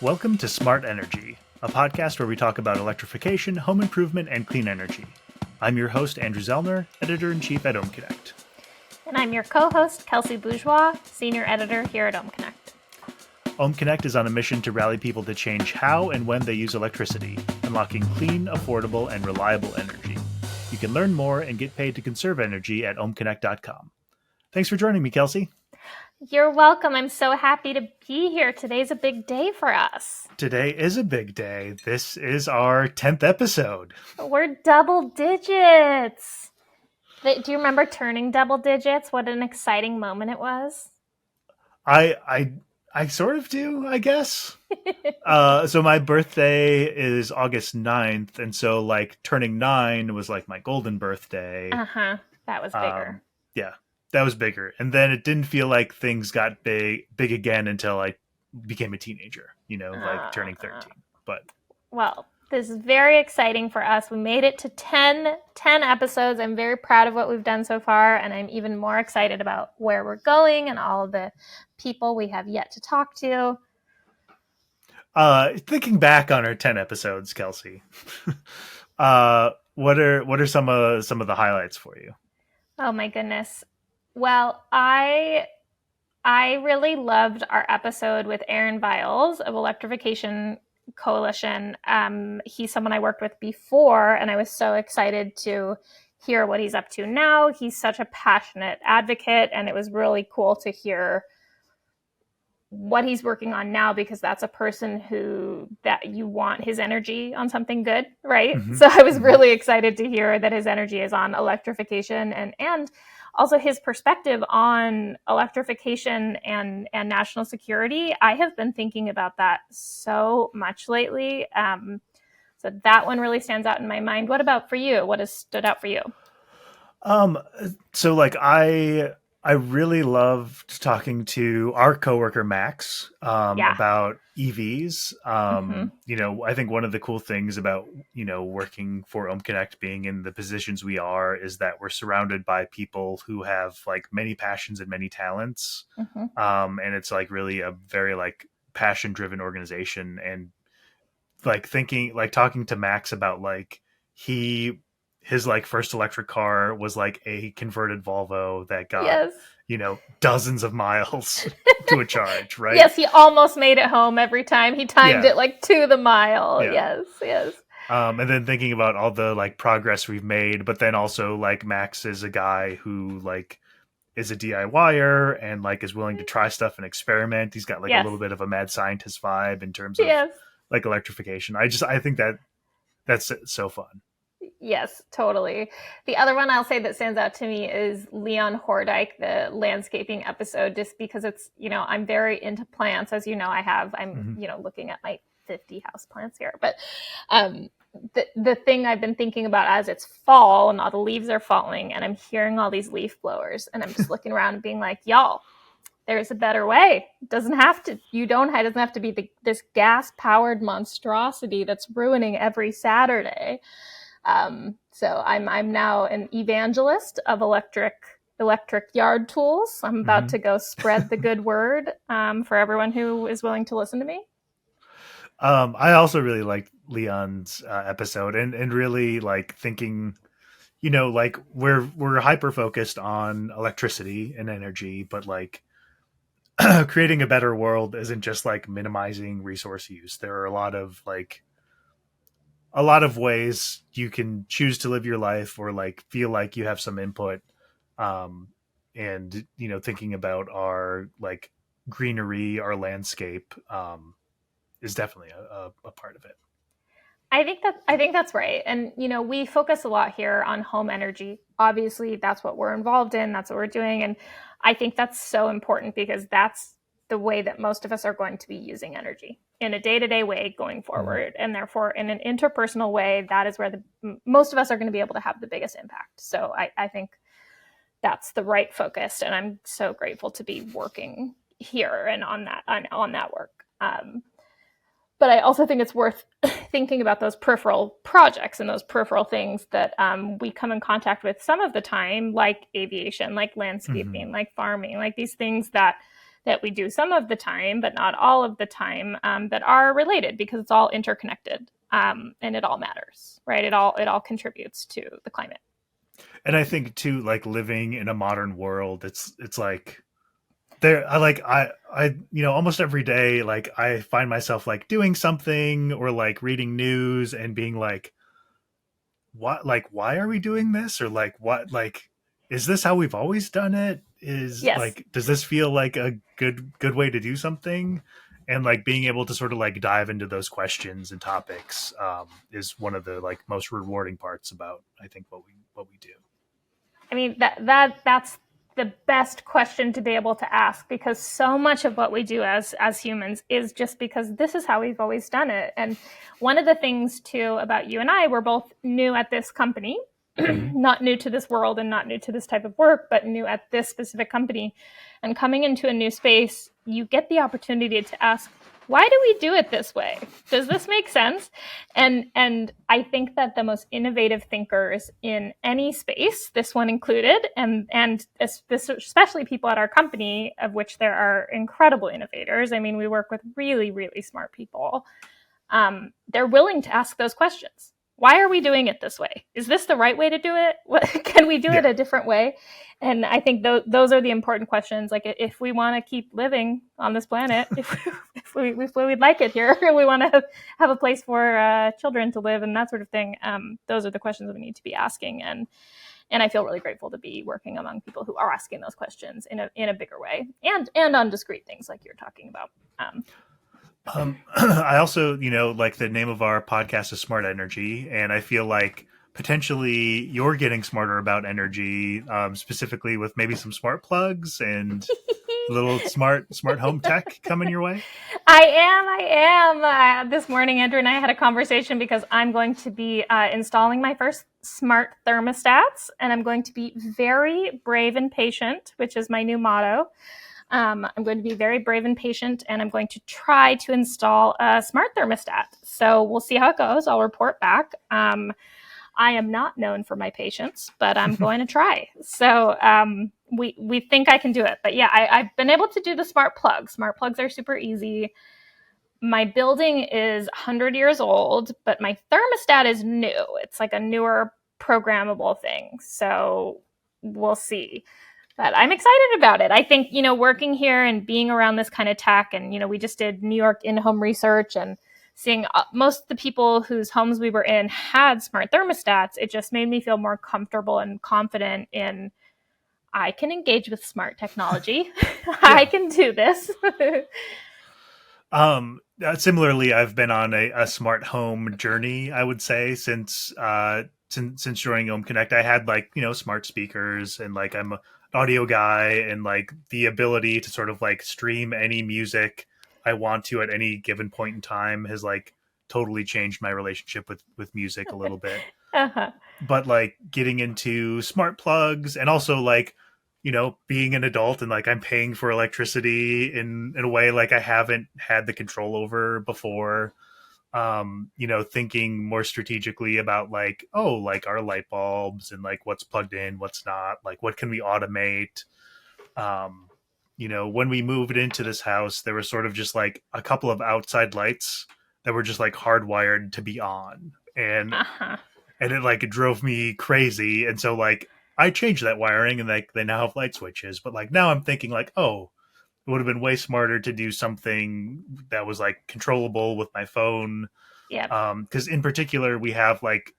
Welcome to Smart Energy, a podcast where we talk about electrification, home improvement, and clean energy. I'm your host, Andrew Zellner, Editor-in-Chief at OhmConnect. And I'm your co-host, Kelsey Bourgeois, Senior Editor here at OhmConnect. OhmConnect is on a mission to rally people to change how and when they use electricity, unlocking clean, affordable, and reliable energy. You can learn more and get paid to conserve energy at ohmconnect.com. Thanks for joining me, Kelsey. You're welcome. I'm so happy to be here. Today's a big day for us. Today is a big day. This is our 10th episode. We're double digits. Do you remember turning double digits? What an exciting moment it was. I sort of do, I guess. So my birthday is August 9th, and so like turning 9 was like my golden birthday. That was bigger. Yeah, that was bigger. And then it didn't feel like things got big again until I became a teenager, like turning 13. Well, this is very exciting for us. We made it to 10 episodes. I'm very proud of what we've done so far, and I'm even more excited about where we're going and all of the people we have yet to talk to. Thinking back on our 10 episodes, Kelsey, what are some of the highlights for you? Oh my goodness. Well, I really loved our episode with Aaron Viles of Electrification Coalition. He's someone I worked with before, and I was so excited to hear what he's up to now. He's such a passionate advocate, and it was really cool to hear what he's working on now, because that's a person that you want his energy on something good, right? Mm-hmm. So I was really excited to hear that his energy is on electrification and also his perspective on electrification and national security. I have been thinking about that so much lately. So that one really stands out in my mind. What about for you? What has stood out for you? So like I really loved talking to our coworker Max about EVs. I think one of the cool things about working for OhmConnect, being in the positions we are, is that we're surrounded by people who have like many passions and many talents. And it's like really a very like passion driven organization. And like talking to Max about like his like first electric car was like a converted Volvo that got, dozens of miles to a charge, right? Yes, he almost made it home every time. He timed it like to the mile. Yeah. Yes. And then thinking about all the like progress we've made, but then also like Max is a guy who like is a DIYer and like is willing to try stuff and experiment. He's got like a little bit of a mad scientist vibe in terms of like electrification. I think that's so fun. Yes, totally. The other one I'll say that stands out to me is Leon Hordyke, the landscaping episode, just because it's, I'm very into plants. As you know, I'm looking at my 50 house plants here. But the thing I've been thinking about as it's fall and all the leaves are falling and I'm hearing all these leaf blowers and I'm just looking around and being like, y'all, there's a better way. It doesn't have to be this gas powered monstrosity that's ruining every Saturday. So I'm now an evangelist of electric yard tools. I'm about to go spread the good word for everyone who is willing to listen to me. I also really liked Leon's episode and really like thinking, like we're hyper focused on electricity and energy, but like creating a better world isn't just like minimizing resource use. There are a lot of ways you can choose to live your life or like feel like you have some input. And, thinking about our like greenery, our landscape, is definitely a part of it. I think that's right. And, we focus a lot here on home energy. Obviously that's what we're involved in. That's what we're doing. And I think that's so important because that's the way that most of us are going to be using energy in a day-to-day way going forward. And therefore in an interpersonal way, that is where most of us are going to be able to have the biggest impact. So I think that's the right focus. And I'm so grateful to be working here and on that work. But I also think it's worth thinking about those peripheral projects and those peripheral things that we come in contact with some of the time, like aviation, like landscaping, like farming, like these things that that we do some of the time, but not all of the time, that are related because it's all interconnected, and it all matters, right? It all contributes to the climate. And I think too, like living in a modern world, it's like there I almost every day like I find myself like doing something or like reading news and being like, what, like why are we doing this, or like what, like is this how we've always done it, is Yes. like does this feel like a good way to do something, and like being able to sort of like dive into those questions and topics is one of the like most rewarding parts about I think what we do. I mean, that's the best question to be able to ask, because so much of what we do as humans is just because this is how we've always done it. And one of the things too about you and I, we're both new at this company, not new to this world and not new to this type of work, but new at this specific company. And coming into a new space, you get the opportunity to ask, why do we do it this way? Does this make sense? And I think that the most innovative thinkers in any space, this one included, and especially people at our company, of which there are incredible innovators. I mean, we work with really, really smart people. They're willing to ask those questions. Why are we doing it this way? Is this the right way to do it? Can we do it a different way? And I think those are the important questions. Like, if we want to keep living on this planet, if we'd like it here, we want to have a place for children to live and that sort of thing. Those are the questions that we need to be asking. And I feel really grateful to be working among people who are asking those questions in a bigger way, and on discrete things like you're talking about. I also, like the name of our podcast is Smart Energy, and I feel like potentially you're getting smarter about energy, specifically with maybe some smart plugs and a little smart home tech coming your way. I am. This morning, Andrew and I had a conversation because I'm going to be installing my first smart thermostats, and I'm going to be very brave and patient, which is my new motto. I'm going to be very brave and patient, and I'm going to try to install a smart thermostat. So we'll see how it goes. I'll report back. I am not known for my patience, but I'm going to try. So we think I can do it. But yeah, I've been able to do the smart plugs. Smart plugs are super easy. My building is 100 years old, but my thermostat is new. It's like a newer programmable thing. So we'll see. But I'm excited about it. I think, working here and being around this kind of tech, and, we just did New York in-home research, and seeing most of the people whose homes we were in had smart thermostats, it just made me feel more comfortable and confident in, I can engage with smart technology. I can do this. Similarly, I've been on a smart home journey, I would say, since joining Ohm Connect. I had smart speakers, and like I'm an audio guy, and like the ability to sort of like stream any music I want to at any given point in time has like totally changed my relationship with music a little bit. Uh-huh. But like getting into smart plugs, and also like being an adult, and like I'm paying for electricity in a way like I haven't had the control over before. Thinking more strategically about like, like our light bulbs, and like what's plugged in, what's not, like what can we automate. When we moved into this house, there was sort of just like a couple of outside lights that were just like hardwired to be on, and it like drove me crazy. And so like I changed that wiring, and like they now have light switches. But like now I'm thinking like, it would have been way smarter to do something that was like controllable with my phone. Yeah. Because in particular, we have like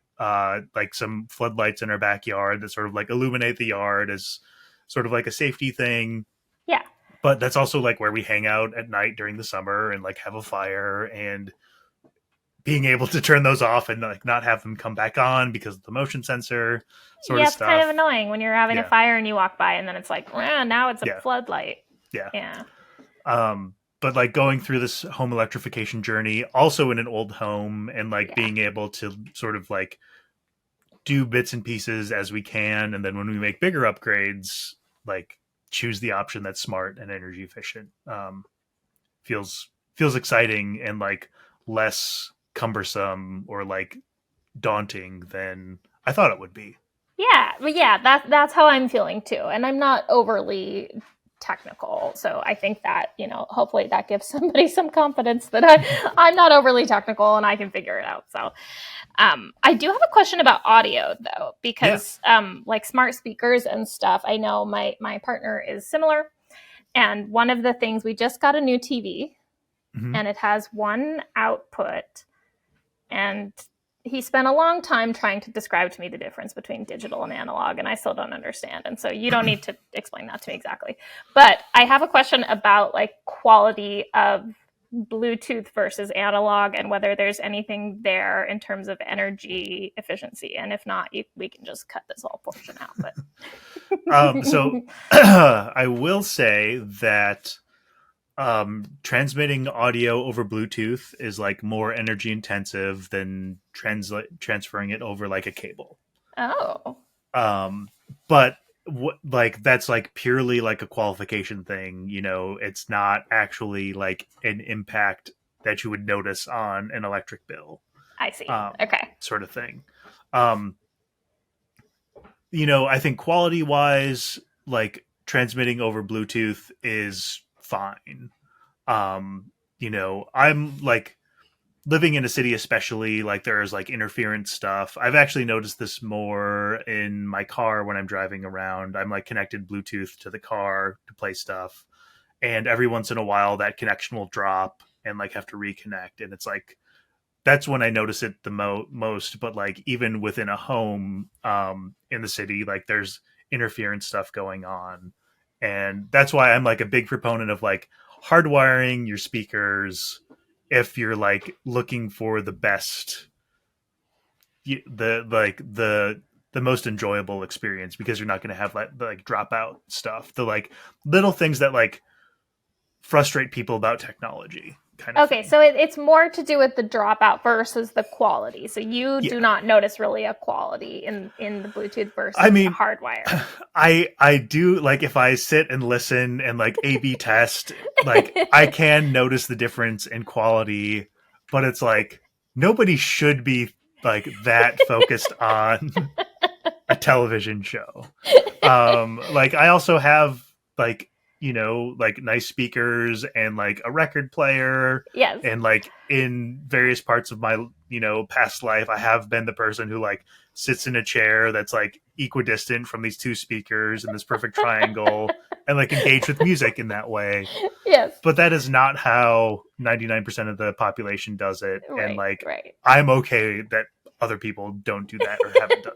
some floodlights in our backyard that sort of like illuminate the yard as sort of like a safety thing. Yeah. But that's also like where we hang out at night during the summer and like have a fire, and being able to turn those off and like not have them come back on because of the motion sensor sort of stuff. It's kind of annoying when you're having a fire and you walk by and then it's like, now it's a floodlight. Yeah. But like going through this home electrification journey, also in an old home, and like being able to sort of like do bits and pieces as we can, and then when we make bigger upgrades, like choose the option that's smart and energy efficient. Feels exciting, and like less cumbersome or like daunting than I thought it would be. Yeah, but that's how I'm feeling too. And I'm not overly technical. So I think that, hopefully that gives somebody some confidence that I'm not overly technical and I can figure it out. So I do have a question about audio though, because like smart speakers and stuff, I know my partner is similar. And one of the things, we just got a new TV and it has one output, and he spent a long time trying to describe to me the difference between digital and analog, and I still don't understand. And so you don't need to explain that to me exactly. But I have a question about like quality of Bluetooth versus analog and whether there's anything there in terms of energy efficiency. And if not, we can just cut this whole portion out. But so I will say that transmitting audio over Bluetooth is like more energy intensive than transferring it over like a cable. Oh. But like that's like purely like a qualification thing, it's not actually like an impact that you would notice on an electric bill. I see. Okay. Sort of thing. I think quality wise, like transmitting over Bluetooth is fine. I'm like living in a city, especially like there's like interference stuff. I've actually noticed this more in my car when I'm driving around. I'm like connected Bluetooth to the car to play stuff. And every once in a while that connection will drop and like have to reconnect. And it's like, that's when I notice it the most. But like even within a home in the city, like there's interference stuff going on. And that's why I'm like a big proponent of like hardwiring your speakers if you're like looking for the best, the most enjoyable experience, because you're not going to have like dropout stuff, the like little things that like frustrate people about technology. Kind of okay, thing. So it's more to do with the dropout versus the quality. So you do not notice really a quality in the Bluetooth versus the hardwire. I do, like if I sit and listen and like A/B test, like I can notice the difference in quality, but it's like nobody should be like that focused on a television show. Like I also have like like nice speakers and like a record player. Yes. And like in various parts of my, past life, I have been the person who like sits in a chair that's like equidistant from these two speakers in this perfect triangle and like engage with music in that way. Yes. But that is not how 99% of the population does it. Right, and like, right. I'm okay that other people don't do that or haven't done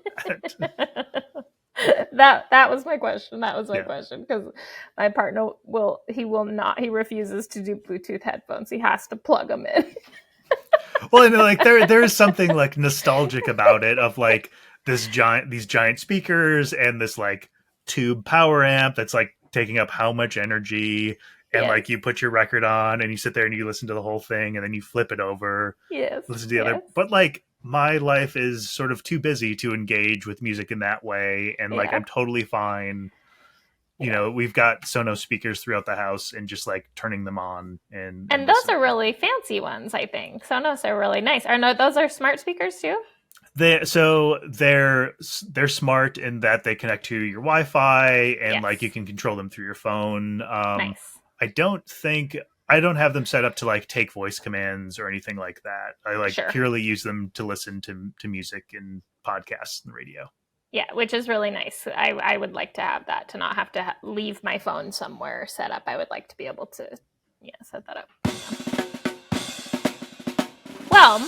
that. That was my question. That was my question, because my partner he refuses to do Bluetooth headphones. He has to plug them in. Well, and like there is something like nostalgic about it, of like these giant speakers and this like tube power amp that's like taking up how much energy, and like you put your record on and you sit there and you listen to the whole thing and then you flip it over, listen to the other. But like my life is sort of too busy to engage with music in that way, and like I'm totally fine. We've got Sonos speakers throughout the house and just like turning them on. And those are really fancy ones, I think. Sonos are really nice. Those are smart speakers too? They're smart in that they connect to your Wi-Fi and like you can control them through your phone. Nice. I don't have them set up to like take voice commands or anything like that. I like purely use them to listen to music and podcasts and radio. Yeah, which is really nice. I would like to have that, to not have to leave my phone somewhere set up. I would like to be able to set that up. Well,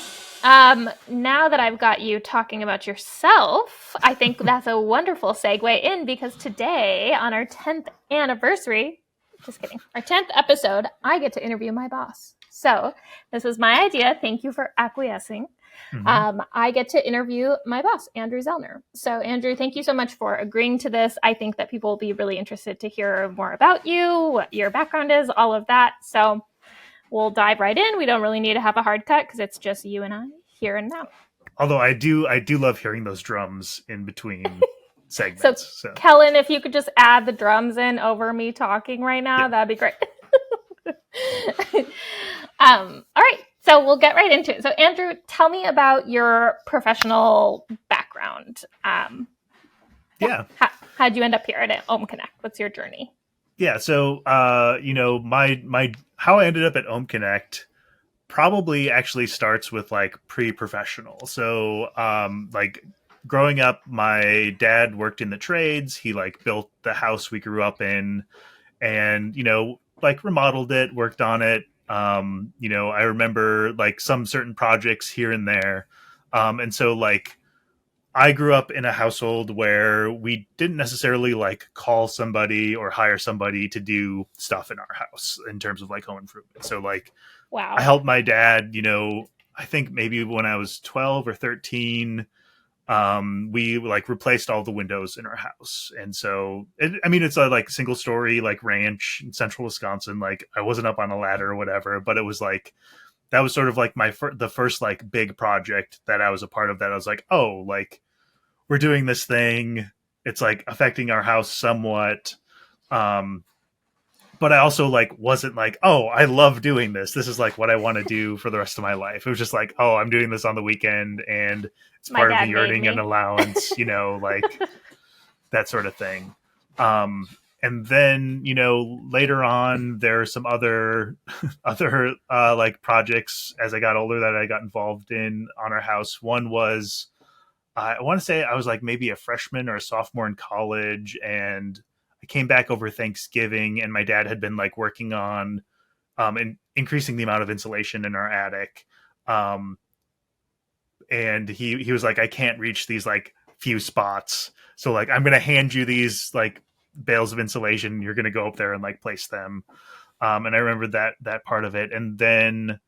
now that I've got you talking about yourself, I think that's a wonderful segue in, because today on our 10th anniversary, just kidding, our 10th episode, I get to interview my boss. So this was my idea. Thank you for acquiescing. Mm-hmm. I get to interview my boss, Andrew Zellner. So Andrew, thank you so much for agreeing to this. I think that people will be really interested to hear more about you, what your background is, all of that. So we'll dive right in. We don't really need to have a hard cut because it's just you and I here and now. Although I do love hearing those drums in between segments. So Kellen, if you could just add the drums in over me talking right now, that'd be great. All right. So we'll get right into it. So Andrew, tell me about your professional background. How'd you end up here at Ohm Connect? What's your journey? Yeah, so my how I ended up at Ohm Connect probably actually starts with like pre-professional. So like growing up, my dad worked in the trades. He like built the house we grew up in, and like remodeled it, worked on it. I remember like some certain projects here and there. And so like I grew up in a household where we didn't necessarily like call somebody or hire somebody to do stuff in our house in terms of like home improvement. So like I Wow. helped my dad, I think maybe when I was 12 or 13, we like replaced all the windows in our house. And so, it's a like single story, like ranch in central Wisconsin. Like I wasn't up on a ladder or whatever, but it was like, that was sort of like the first like big project that I was a part of that I was like, oh, like we're doing this thing. It's like affecting our house somewhat. Um, but I also like wasn't like, oh, I love doing this. This is like what I want to do for the rest of my life. It was just like, oh, I'm doing this on the weekend and it's My part of dad me made earning an me. allowance, like that sort of thing. And then, later on there are some other like projects as I got older that I got involved in on our house. One was I want to say I was like maybe a freshman or a sophomore in college, and I came back over Thanksgiving, and my dad had been like working on and increasing the amount of insulation in our attic. Um, and he was like, I can't reach these like few spots, so like I'm gonna hand you these like bales of insulation. You're gonna go up there and like place them. And I remember that part of it, and then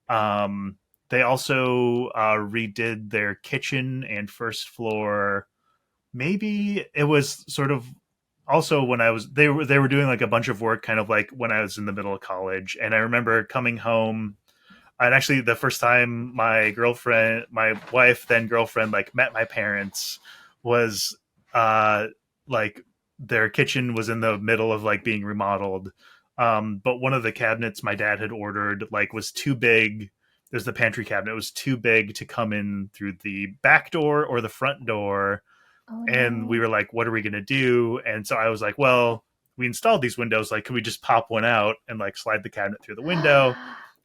um, they also redid their kitchen and first floor. Maybe it was sort of also when I was they were doing like a bunch of work kind of like when I was in the middle of college, and I remember coming home. And actually, the first time my wife, then girlfriend, like met my parents was uh like their kitchen was in the middle of like being remodeled. But one of the cabinets my dad had ordered like was too big. There's the pantry cabinet. It was too big to come in through the back door or the front door. Oh And we no. were like, what are we going to do? And so I was like, well, we installed these windows. Like, can we just pop one out and like slide the cabinet through the window?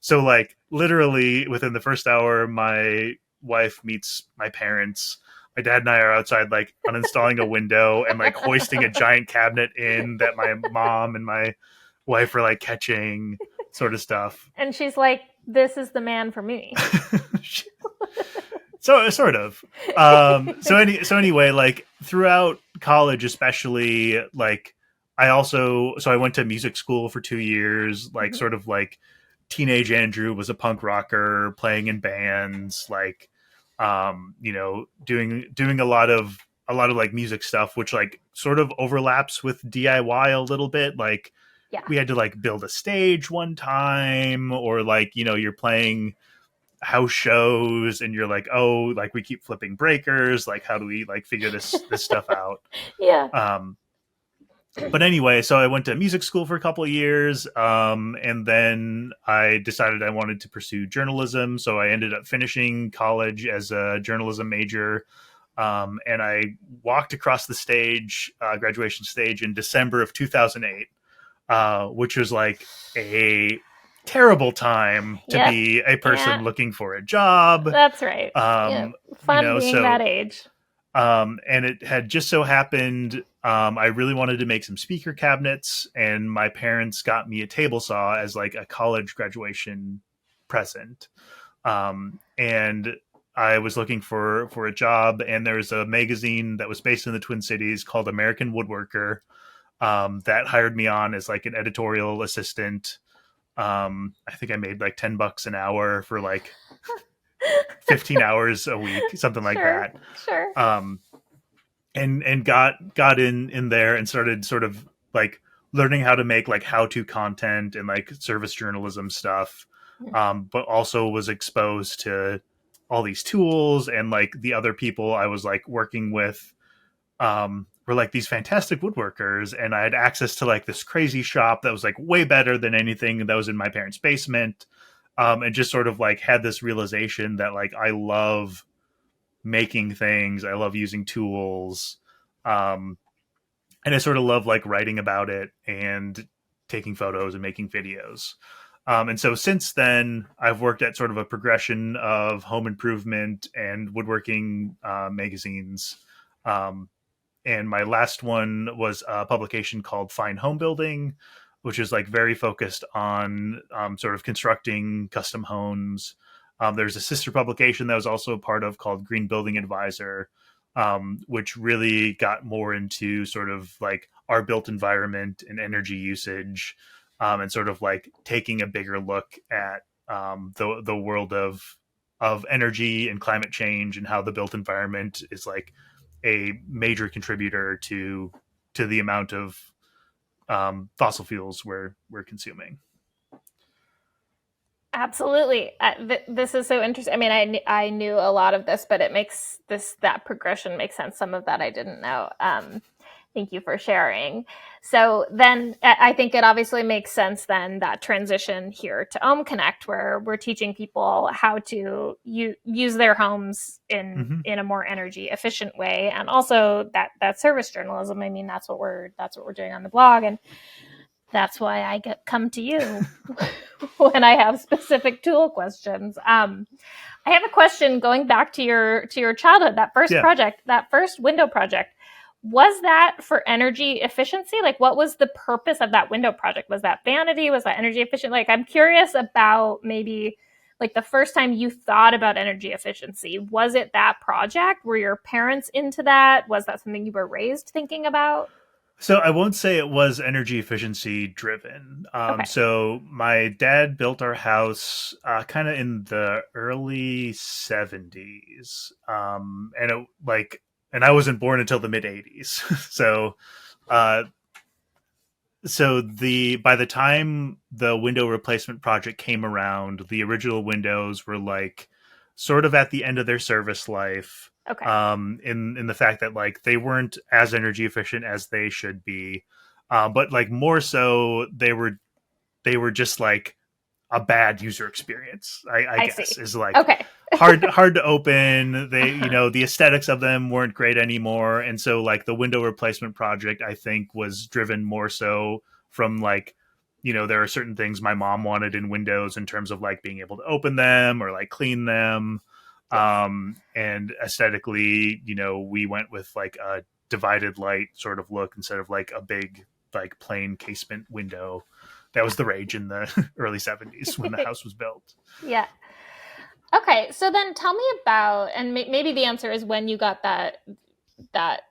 So like literally within the first hour, my wife meets my parents. My dad and I are outside like uninstalling a window and like hoisting a giant cabinet in that my mom and my wife were like catching, sort of stuff. And she's like, this is the man for me. So sort of. So anyway, like throughout college, especially, like I went to music school for 2 years, like Mhm. sort of like teenage Andrew was a punk rocker playing in bands, like doing a lot of like music stuff, which like sort of overlaps with DIY a little bit. Like Yeah. we had to like build a stage one time, or like you're playing house shows and you're like, oh, like we keep flipping breakers, like how do we like figure this stuff out. Yeah. But anyway, so I went to music school for a couple of years, and then I decided I wanted to pursue journalism, so I ended up finishing college as a journalism major. And I walked across the stage, graduation stage, in December of 2008, which was like a terrible time to Yep. be a Yeah. person looking for a job. That's right. Yeah. Fun being So that age. and it had just so happened I really wanted to make some speaker cabinets, and my parents got me a table saw as like a college graduation present. And I was looking for a job, and there was a magazine that was based in the Twin Cities called American Woodworker, that hired me on as like an editorial assistant. I think I made like $10 an hour for like 15 hours a week, something like Sure. that. Sure. And got in there and started sort of like learning how to make like how-to content and like service journalism stuff. But also was exposed to all these tools, and like the other people I was like working with were like these fantastic woodworkers, and I had access to like this crazy shop that was like way better than anything that was in my parents' basement. And just sort of like had this realization that like I love making things, I love using tools. Um, and I sort of love like writing about it and taking photos and making videos. And so since then, I've worked at sort of a progression of home improvement and woodworking magazines. Um, and my last one was a publication called Fine Home Building, which is like very focused on sort of constructing custom homes. There's a sister publication that was also a part of called Green Building Advisor, which really got more into sort of like our built environment and energy usage, and sort of like taking a bigger look at the world of energy and climate change and how the built environment is like a major contributor to the amount of fossil fuels we're consuming. Absolutely. This is so interesting. I mean, I knew a lot of this, but it makes that progression makes sense. Some of that I didn't know. Thank you for sharing. So then I think it obviously makes sense then that transition here to Ohm Connect, where we're teaching people how to use their homes in a more energy efficient way. And also that service journalism. I mean, that's what we're doing on the blog. And that's why I come to you when I have specific tool questions. I have a question going back to your childhood, that first project, that first window project. Was that for energy efficiency? Like, what was the purpose of that window project? Was that vanity? Was that energy efficient? Like, I'm curious about maybe like the first time you thought about energy efficiency. Was it that project? Were your parents into that? Was that something you were raised thinking about? So I won't say it was energy efficiency driven. Okay. So my dad built our house kind of in the early 70s. And it like, and I wasn't born until the mid 80s. So, uh, by the time the window replacement project came around, the original windows were like sort of at the end of their service life. Okay. In the fact that like they weren't as energy efficient as they should be, but like more so they were just like a bad user experience. I guess see. is like okay. hard to open. They the aesthetics of them weren't great anymore, and so like the window replacement project I think was driven more so from like there are certain things my mom wanted in windows in terms of like being able to open them or like clean them. And aesthetically, we went with like a divided light sort of look instead of like a big like plain casement window. That was the rage in the early 70s when the house was built. Yeah. Okay, so then tell me about, and maybe the answer is when you got that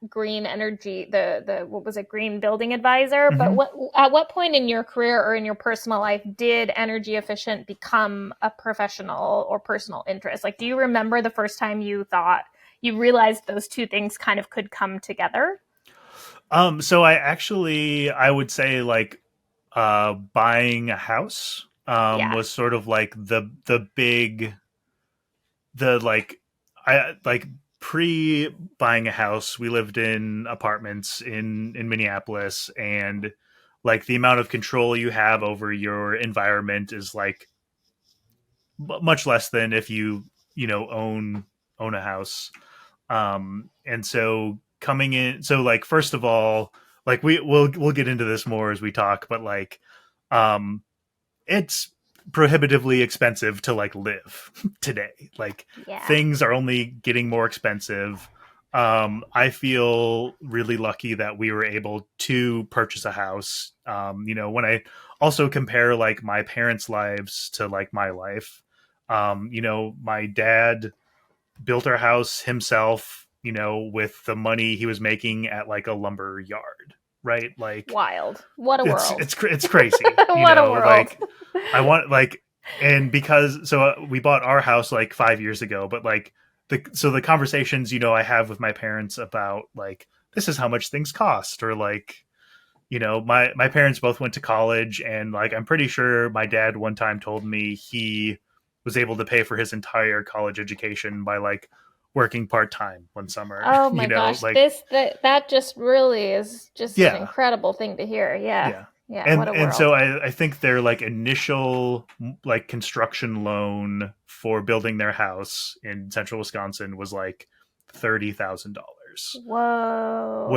green energy, the what was it, Green Building Advisor. Mm-hmm. But at what point in your career or in your personal life did energy efficient become a professional or personal interest? Like, do you remember the first time you thought you realized those two things kind of could come together? So I would say like buying a house was sort of like the big the like I like pre buying a house. We lived in apartments in Minneapolis, and like the amount of control you have over your environment is like much less than if you own a house. And so coming in, so like first of all, like we'll get into this more as we talk, but like it's prohibitively expensive to like live today. Like things are only getting more expensive. I feel really lucky that we were able to purchase a house. When I also compare like my parents' lives to like my life, my dad built our house himself, with the money he was making at like a lumber yard, right? Like wild. What a world. It's crazy. What a world. Like I want like, and because we bought our house like 5 years ago, but like the conversations, I have with my parents about like, this is how much things cost, or like, my parents both went to college, and like, I'm pretty sure my dad one time told me he was able to pay for his entire college education by like working part-time one summer. Oh my gosh. Like that just really is just an incredible thing to hear. Yeah. And so I think their like initial like construction loan for building their house in central Wisconsin was like $30,000. Whoa.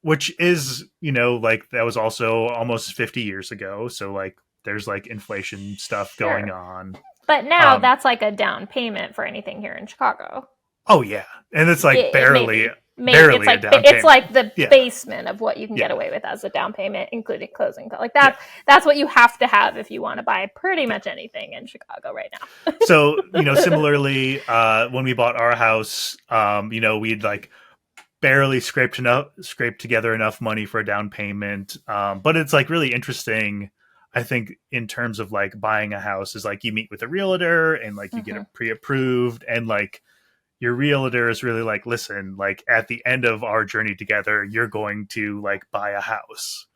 Which is, you know, like that was also almost 50 years ago. So like there's like inflation stuff going Sure. on. But now that's like a down payment for anything here in Chicago. Oh yeah, and it's like barely maybe it's a like down it's payment. like the Yeah. basement of what you can get away with as a down payment, including closing costs. Like that's what you have to have if you want to buy pretty much anything in Chicago right now. So, you know, similarly, when we bought our house, you know, we'd like barely scraped together enough money for a down payment. But it's like really interesting, I think, in terms of like buying a house is like you meet with a realtor and like you get it pre-approved, and like your realtor is really like, listen, like at the end of our journey together, you're going to like buy a house.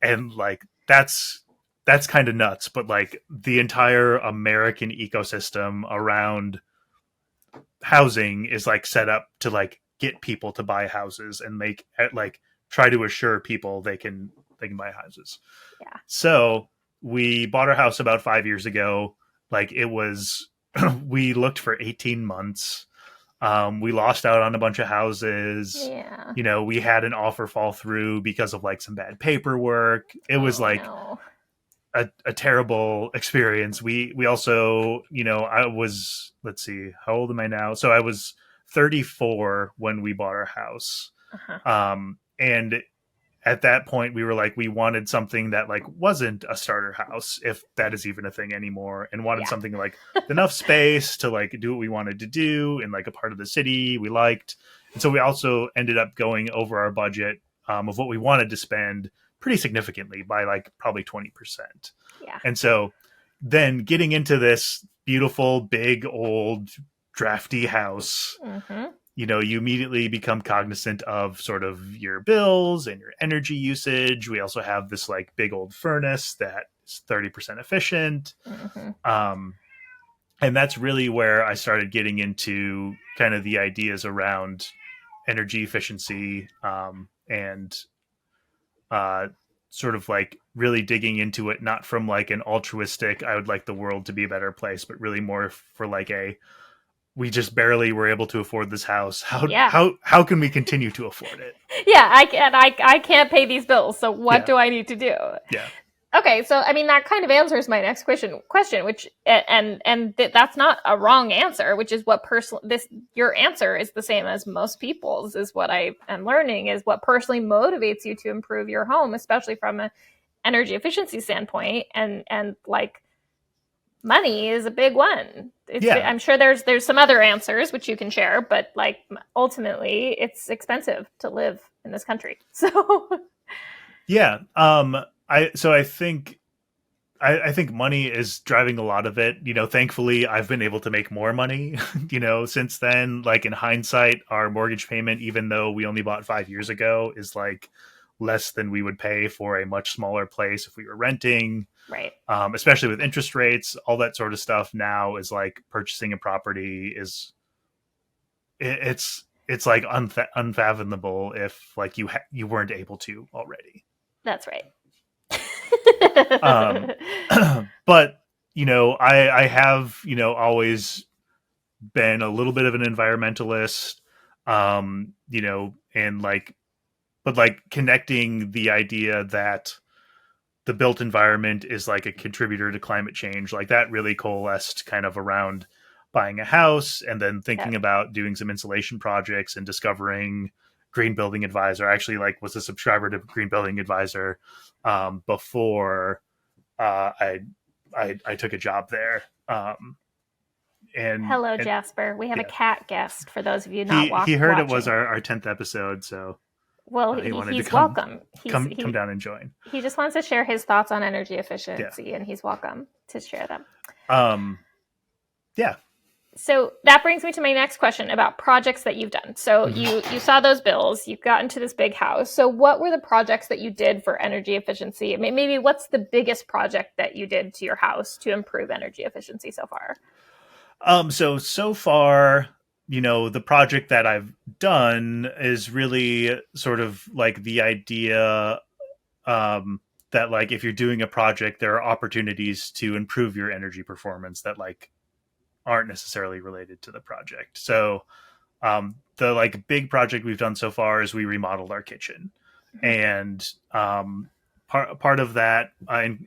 And like that's kind of nuts, but like the entire American ecosystem around housing is like set up to like get people to buy houses and make like try to assure people they can buy houses. Yeah. So we bought our house about 5 years ago. Like it was we looked for 18 months. We lost out on a bunch of houses. Yeah. You know, we had an offer fall through because of like some bad paperwork. It was like a terrible experience. We also, you know, I was, let's see, how old am I now? So I was 34 when we bought our house. And at that point we were like, we wanted something that like wasn't a starter house, if that is even a thing anymore, and wanted something like enough space to like do what we wanted to do in like a part of the city we liked. And so we also ended up going over our budget of what we wanted to spend pretty significantly by like probably 20%. Yeah. And so then getting into this beautiful, big, old, drafty house, you know, you immediately become cognizant of sort of your bills and your energy usage. We also have this like big old furnace that is 30% efficient. And that's really where I started getting into kind of the ideas around energy efficiency, and sort of like really digging into it, not from like an altruistic, I would like the world to be a better place, but really more for like we just barely were able to afford this house. How can we continue to afford it? Yeah, I can't pay these bills. So what do I need to do? Yeah. Okay, so I mean that kind of answers my next question, which that's not a wrong answer, which is what your answer is the same as most people's, is what I am learning, is what personally motivates you to improve your home, especially from an energy efficiency standpoint, and like money is a big one. I'm sure there's some other answers which you can share, but like ultimately it's expensive to live in this country. So yeah, I think money is driving a lot of it. You know, thankfully I've been able to make more money, you know, since then. Like in hindsight, our mortgage payment, even though we only bought 5 years ago, is like less than we would pay for a much smaller place if we were renting. Right. Especially with interest rates, all that sort of stuff now is like purchasing a property is it's like unfathomable if like you weren't able to already. That's right. But you know, I have, you know, always been a little bit of an environmentalist, you know, and like, but like connecting the idea that the built environment is like a contributor to climate change, like that really coalesced kind of around buying a house, and then thinking about doing some insulation projects and discovering Green Building Advisor. I actually like was a subscriber to Green Building Advisor before I took a job there. And hello, Jasper. We have a cat guest for those of you not watching. He heard it was our 10th episode, so well, he's welcome. Come down and join. He just wants to share his thoughts on energy efficiency, and he's welcome to share them. Yeah. So that brings me to my next question about projects that you've done. So you saw those bills, you got into this big house. So what were the projects that you did for energy efficiency? Maybe what's the biggest project that you did to your house to improve energy efficiency so far? So far, you know, the project that I've done is really sort of like the idea that like if you're doing a project, there are opportunities to improve your energy performance that like aren't necessarily related to the project. So The like big project we've done so far is we remodeled our kitchen, and part of that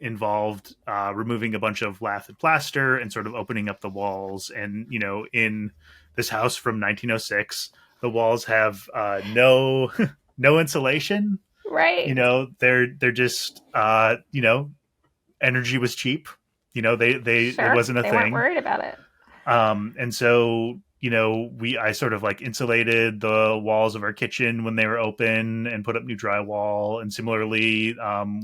involved removing a bunch of lath and plaster and sort of opening up the walls. And in this house from 1906, the walls have no no insulation. Right. They're just energy was cheap. It Sure. wasn't a They weren't thing. worried about it. And so I sort of like insulated the walls of our kitchen when they were open and put up new drywall. And similarly,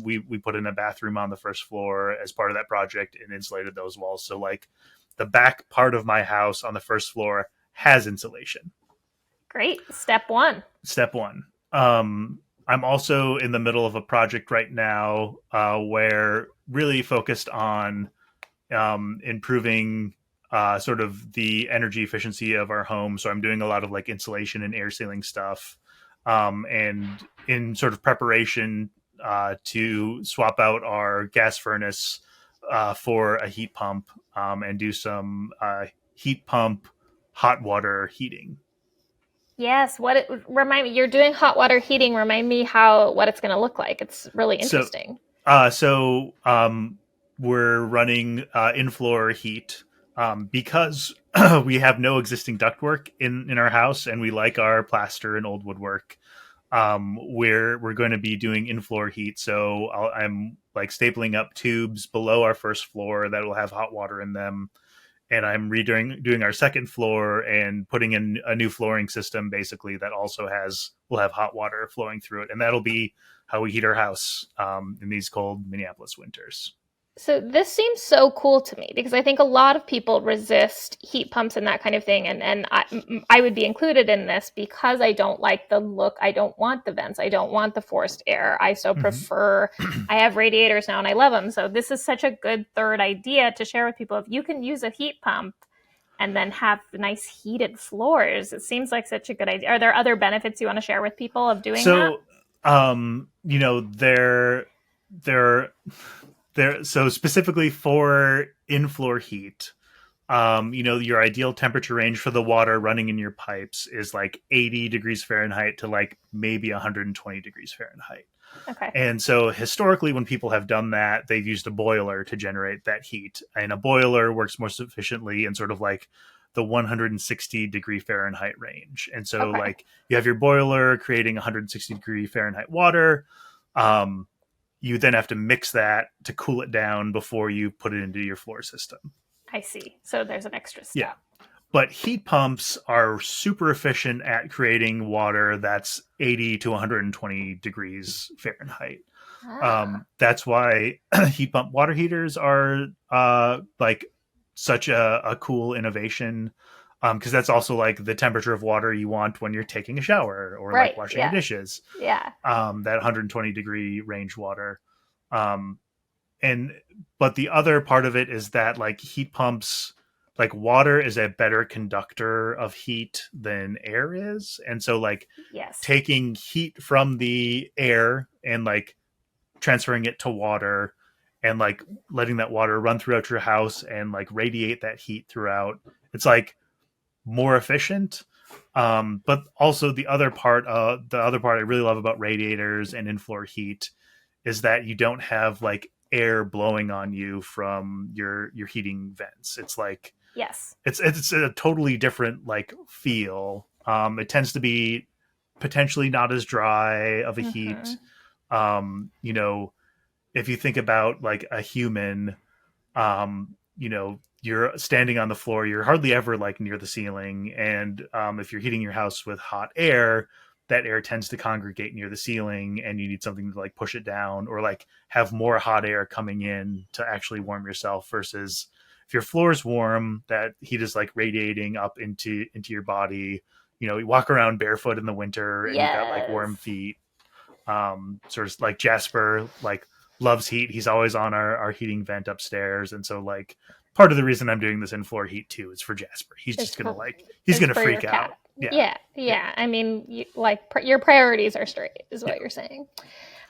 we put in a bathroom on the first floor as part of that project and insulated those walls. So like the back part of my house on the first floor has insulation. Great. Step one. Step one. I'm also in the middle of a project right now where really focused on improving sort of the energy efficiency of our home. So I'm doing a lot of like insulation and air sealing stuff, and in sort of preparation to swap out our gas furnace for a heat pump, and do some heat pump hot water heating. Yes. Remind me, you're doing hot water heating. Remind me what it's going to look like. It's really interesting. We're running in-floor heat because we have no existing ductwork in our house, and we like our plaster and old woodwork. We're going to be doing in-floor heat, so I'm like stapling up tubes below our first floor that will have hot water in them, and I'm doing our second floor and putting in a new flooring system basically that also will have hot water flowing through it, and that'll be how we heat our house in these cold Minneapolis winters. So this seems so cool to me because I think a lot of people resist heat pumps and that kind of thing. And I would be included in this because I don't like the look. I don't want the vents. I don't want the forced air. I prefer, I have radiators now and I love them. So this is such a good third idea to share with people. If you can use a heat pump and then have nice heated floors, it seems like such a good idea. Are there other benefits you want to share with people of doing that? So specifically for in-floor heat, your ideal temperature range for the water running in your pipes is like 80 degrees Fahrenheit to like maybe 120 degrees Fahrenheit. Okay. And so historically, when people have done that, they've used a boiler to generate that heat. And a boiler works most efficiently in sort of like the 160 degree Fahrenheit range. And so like you have your boiler creating 160 degree Fahrenheit water. You then have to mix that to cool it down before you put it into your floor system. I see. So there's an extra step. Yeah. But heat pumps are super efficient at creating water that's 80 to 120 degrees Fahrenheit. That's why heat pump water heaters are like such a cool innovation, because that's also like the temperature of water you want when you're taking a shower or like washing your dishes. Yeah. That 120 degree range water. But the other part of it is that like heat pumps, like water is a better conductor of heat than air is. And so like taking heat from the air and like transferring it to water and like letting that water run throughout your house and like radiate that heat throughout, it's like more efficient. But also the other part I really love about radiators and in-floor heat is that you don't have like air blowing on you from your heating vents. It's like it's a totally different like feel. It tends to be potentially not as dry of a heat. If you think about like a human, you're standing on the floor, you're hardly ever like near the ceiling. And if you're heating your house with hot air, that air tends to congregate near the ceiling and you need something to like push it down or like have more hot air coming in to actually warm yourself, versus if your floor is warm, that heat is like radiating up into your body. You walk around barefoot in the winter and you've got like warm feet. Sort of like Jasper like loves heat. He's always on our heating vent upstairs. And so like part of the reason I'm doing this in floor heat too is for Jasper. He's just gonna freak out. Yeah. I mean, your priorities are straight, is what you're saying.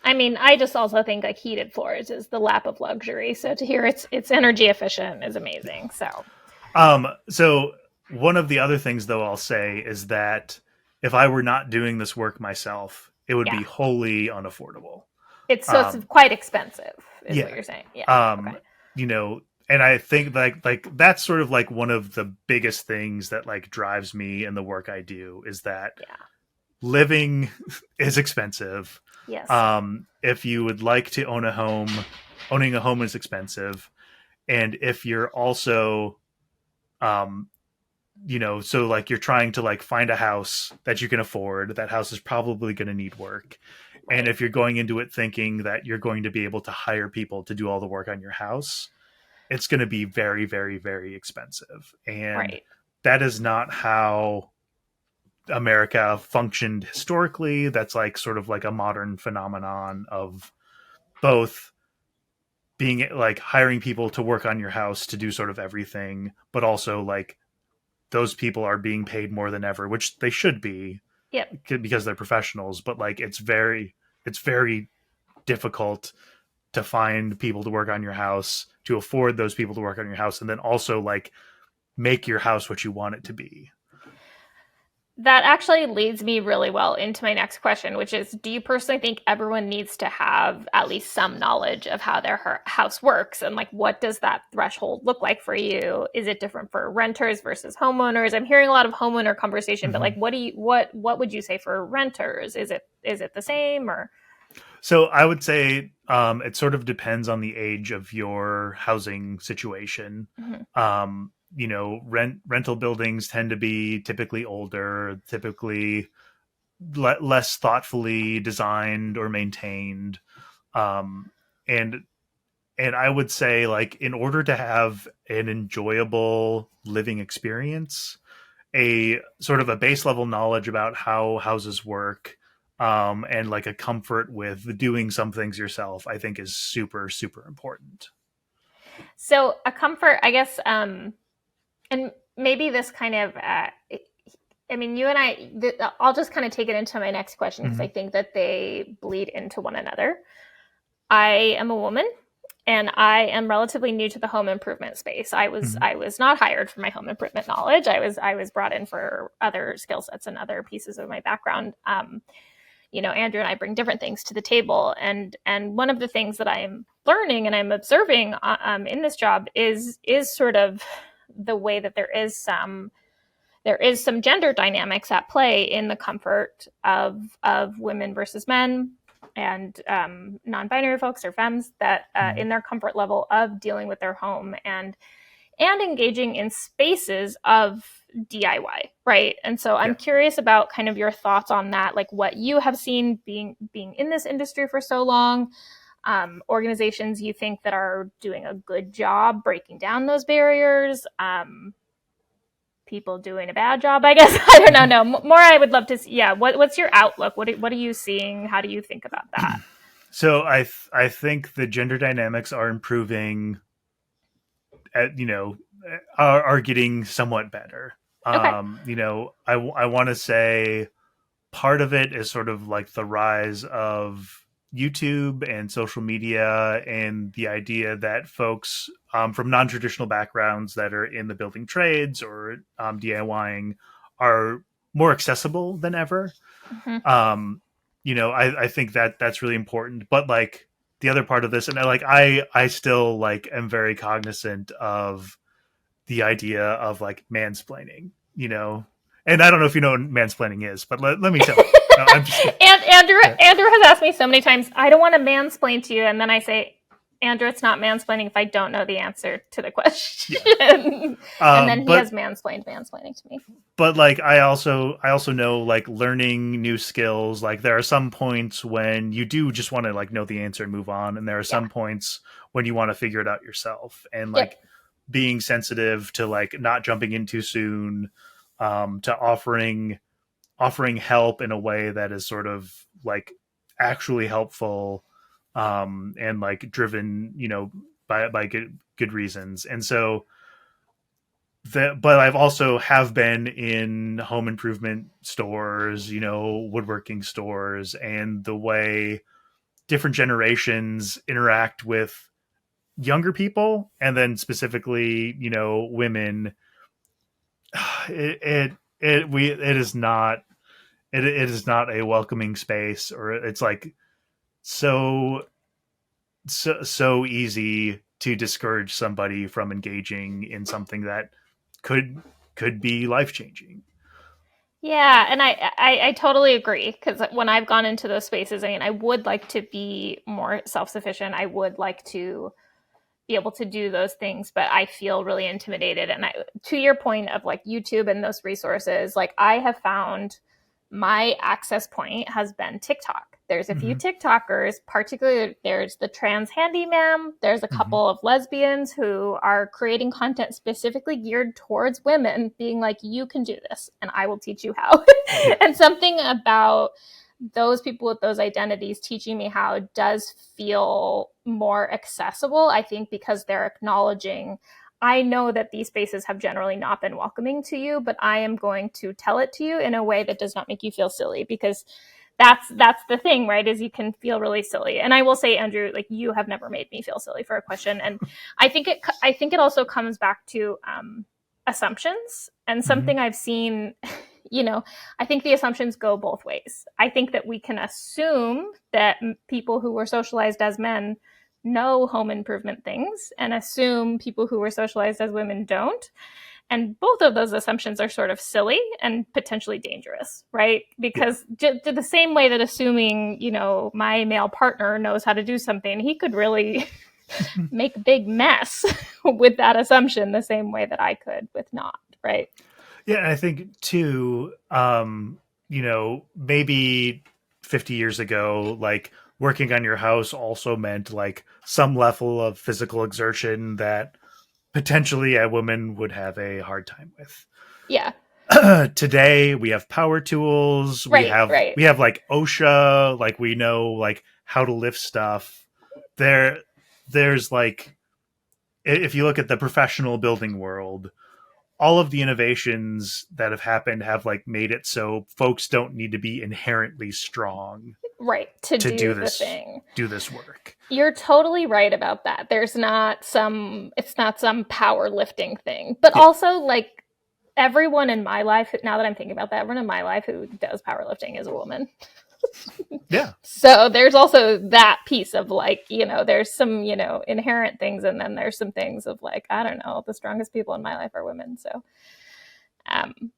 I mean, I just also think like heated floors is the lap of luxury. So to hear it's energy efficient is amazing. So one of the other things, though, I'll say is that if I were not doing this work myself, it would Yeah. be wholly unaffordable. It's quite expensive, is what Yeah. you're saying. Yeah. Okay. Um, you know, and I think like that's sort of like one of the biggest things that like drives me in the work I do is that Yeah. living is expensive. Yes. If you would like to own a home, owning a home is expensive. And if you're also um so like you're trying to like find a house that you can afford, that house is probably going to need work. And Right. if you're going into it thinking that you're going to be able to hire people to do all the work on your house, it's going to be very, very, very expensive. And Right. that is not how America functioned historically. That's like sort of like a modern phenomenon of both being like hiring people to work on your house to do sort of everything, but also like those people are being paid more than ever, which they should be Yep. because they're professionals. But like it's very difficult to find people to work on your house, to afford those people to work on your house, and then also like make your house what you want it to be. That actually leads me really well into my next question, which is, do you personally think everyone needs to have at least some knowledge of how their house works? And like, what does that threshold look like for you? Is it different for renters versus homeowners? I'm hearing a lot of homeowner conversation, but Mm-hmm. like, what would you say for renters? Is it the same or? So I would say it sort of depends on the age of your housing situation. Mhm. Rental buildings tend to be typically older, typically less thoughtfully designed or maintained. Um, and and I would say like in order to have an enjoyable living experience, a sort of a base level knowledge about how houses work, and like a comfort with doing some things yourself, I think is super, super important. So a comfort, I guess, and maybe this kind of, I mean, you and I'll just kind of take it into my next question because I Mm-hmm. think that they bleed into one another. I am a woman and I am relatively new to the home improvement space. I was Mm-hmm. I was not hired for my home improvement knowledge. I was brought in for other skill sets and other pieces of my background. Andrew and I bring different things to the table, and one of the things that I am learning and I'm observing in this job is sort of the way that there is some gender dynamics at play in the comfort of women versus men and non-binary folks or femmes that Mm-hmm. in their comfort level of dealing with their home and engaging in spaces of DIY, right? And so I'm Yeah. curious about kind of your thoughts on that, like what you have seen being in this industry for so long, organizations you think that are doing a good job breaking down those barriers, people doing a bad job, I guess. I don't know. Mm-hmm. No, more. I would love to see. Yeah. What's your outlook? What are you seeing? How do you think about that? So I think the gender dynamics are improving. Are getting somewhat better. Okay. I want to say part of it is sort of like the rise of YouTube and social media and the idea that folks from non-traditional backgrounds that are in the building trades or DIYing are more accessible than ever. Mm-hmm. I think that that's really important. But like the other part of this, and I still like am very cognizant of the idea of like mansplaining, and I don't know if you know what mansplaining is, but let me tell you. No, I'm just And Andrew yeah. Andrew has asked me so many times, I don't want to mansplain to you, and then I say, Andrew, it's not mansplaining if I don't know the answer to the question. Yeah. And then he But has mansplaining to me. like I also know like learning new skills. Like there are some points when you do just want to like know the answer and move on, and there are Yeah. some points when you want to figure it out yourself. And Yep. like being sensitive to like not jumping in too soon, to offering help in a way that is sort of like actually helpful, and like driven, by good reasons. And so but I've also have been in home improvement stores, woodworking stores, and the way different generations interact with younger people, and then specifically, women, it is not it is not a welcoming space, or it's like so so easy to discourage somebody from engaging in something that could could be life changing. Yeah, and I totally agree because when I've gone into those spaces, I mean, I would like to be more self sufficient. I would like to be able to do those things, but I feel really intimidated. And to your point of like YouTube and those resources, like I have found my access point has been TikTok. There's a few Mm-hmm. TikTokers, particularly there's the trans handyman. There's a Mm-hmm. couple of lesbians who are creating content specifically geared towards women, being like, you can do this and I will teach you how. Yeah. And something about those people with those identities teaching me how does feel more accessible, I think, because they're acknowledging, I know that these spaces have generally not been welcoming to you, but I am going to tell it to you in a way that does not make you feel silly, because that's the thing, right? Is you can feel really silly. And I will say, Andrew, like you have never made me feel silly for a question. And I think it also comes back to assumptions, and Mm-hmm. something I've seen, you know, I think the assumptions go both ways. I think that we can assume that people who were socialized as men know home improvement things and assume people who were socialized as women don't. And both of those assumptions are sort of silly and potentially dangerous, right? Yeah. Because the same way that assuming, you know, my male partner knows how to do something, he could really make a big mess with that assumption the same way that I could with not, right? Yeah, and I think too, you know, maybe 50 years ago, like working on your house also meant like some level of physical exertion that potentially a woman would have a hard time with. Yeah. Today we have power tools, Right, right. we have like OSHA, like we know like how to lift stuff. There there's like if you look at the professional building world, all of the innovations that have happened have like made it so folks don't need to be inherently strong Right, to to do the thing. do this work. You're totally right about that. There's not some, it's not some powerlifting thing. But Yeah. also, like, everyone in my life, now that I'm thinking about that, everyone in my life who does powerlifting is a woman. Yeah. So there's also that piece of like, you know, there's some, you know, inherent things, and then there's some things of like, I don't know, the strongest people in my life are women. So um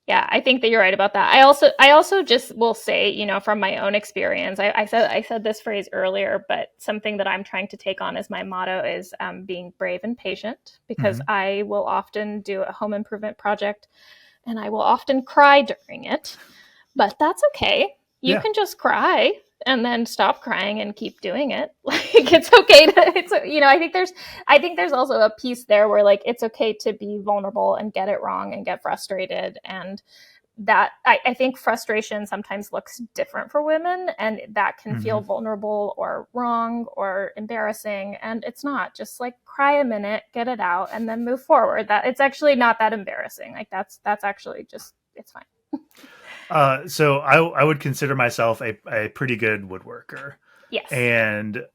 yeah, I think that you're right about that. I also just will say, you know, from my own experience, I said this phrase earlier, but something that I'm trying to take on as my motto is being brave and patient, because Mm-hmm. I will often do a home improvement project and I will often cry during it, but that's okay. You Yeah. can just cry and then stop crying and keep doing it. Like it's okay to, it's, you know, I think there's also a piece there where like it's okay to be vulnerable and get it wrong and get frustrated. And that I think frustration sometimes looks different for women, and that can Mm-hmm. feel vulnerable or wrong or embarrassing, and it's not. Just like cry a minute, get it out, and then move forward. That it's actually not that embarrassing. Like that's actually just, it's fine. So I would consider myself a pretty good woodworker. Yes. And